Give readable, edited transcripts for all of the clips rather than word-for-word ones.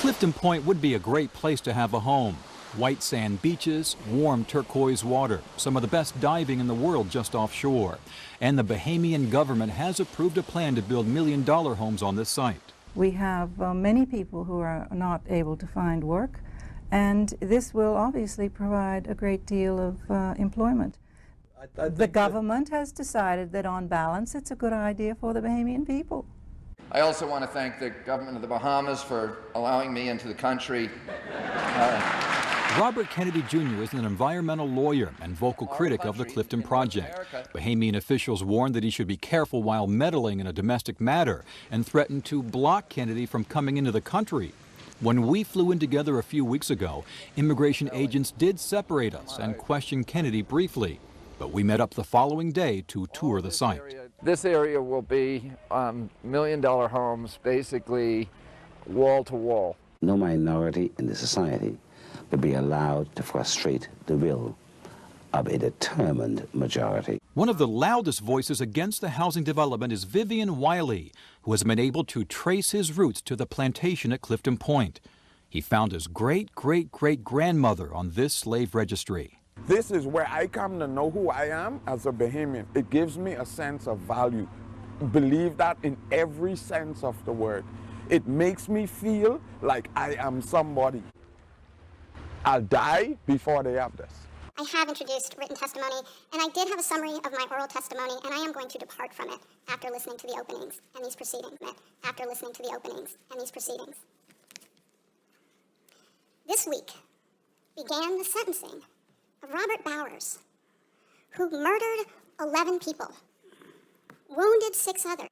Clifton Point would be a great place to have a home. White sand beaches, warm turquoise water, some of the best diving in the world just offshore. And the Bahamian government has approved a plan to build million-dollar homes on this site. We have many people who are not able to find work, and this will obviously provide a great deal of employment. The government has decided that on balance it's a good idea for the Bahamian people. I also want to thank the government of the Bahamas for allowing me into the country. Robert Kennedy Jr. is an environmental lawyer and vocal critic of the Clifton Project. Bahamian officials warned that he should be careful while meddling in a domestic matter and threatened to block Kennedy from coming into the country. When we flew in together a few weeks ago, immigration agents did separate us and question Kennedy briefly. But we met up the following day to tour the site. This area will be million-dollar homes, basically wall to wall. No minority in the society will be allowed to frustrate the will of a determined majority. One of the loudest voices against the housing development is Vivian Wiley, who has been able to trace his roots to the plantation at Clifton Point. He found his great-great-great-grandmother on this slave registry. This is where I come to know who I am as a Bahamian. It gives me a sense of value. Believe that in every sense of the word. It makes me feel like I am somebody. I'll die before they have this. I have introduced written testimony, and I did have a summary of my oral testimony, and I am going to depart from it after listening to the openings and these proceedings. This week began the sentencing of Robert Bowers, who murdered 11 people, wounded 6 others,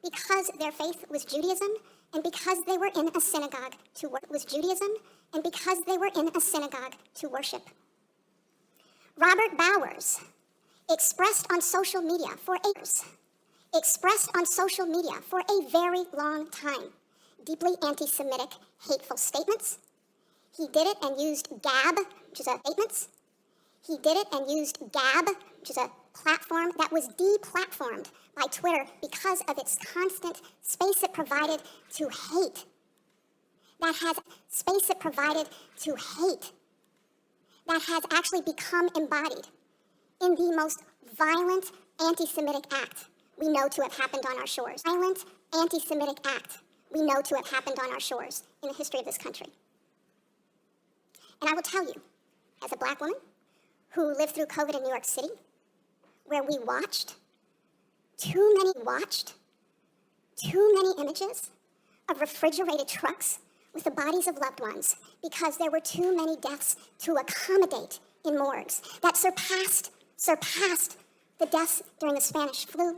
because their faith was Judaism and because they were in a synagogue to worship. Bowers expressed on social media for a very long time deeply anti-Semitic, hateful statements. He did it and used Gab, which is a platform that was deplatformed by Twitter because of its constant space it provided to hate. That has actually become embodied in the most violent anti-Semitic act we know to have happened on our shores. In the history of this country. And I will tell you, as a black woman who lived through COVID in New York City, where we watched too many images of refrigerated trucks with the bodies of loved ones because there were too many deaths to accommodate in morgues that surpassed the deaths during the Spanish flu,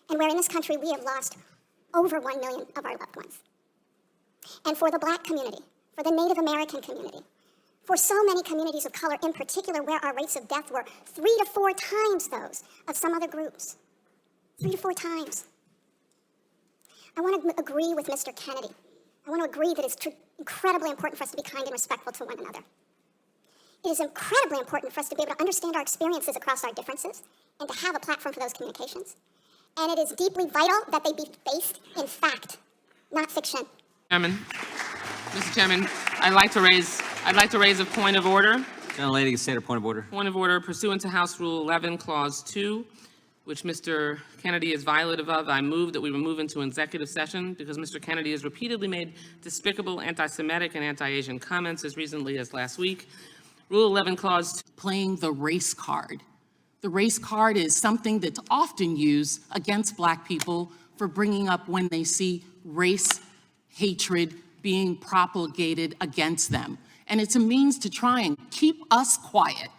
and where in this country we have lost over 1 million of our loved ones. And for the black community, for the Native American community, for so many communities of color in particular, where our rates of death were 3 to 4 times those of some other groups. 3 to 4 times. I want to agree with Mr. Kennedy. I want to agree that it's incredibly important for us to be kind and respectful to one another. It is incredibly important for us to be able to understand our experiences across our differences and to have a platform for those communications. And it is deeply vital that they be based in fact, not fiction. Mr. Chairman, I'd like to raise a point of order. Gentlelady can state a point of order. Point of order pursuant to House Rule 11, Clause 2, which Mr. Kennedy is violative of. I move that we move into executive session because Mr. Kennedy has repeatedly made despicable anti-Semitic and anti-Asian comments as recently as last week. Rule 11, Clause 2. Playing the race card. The race card is something that's often used against Black people for bringing up when they see race hatred being propagated against them. And it's a means to try and keep us quiet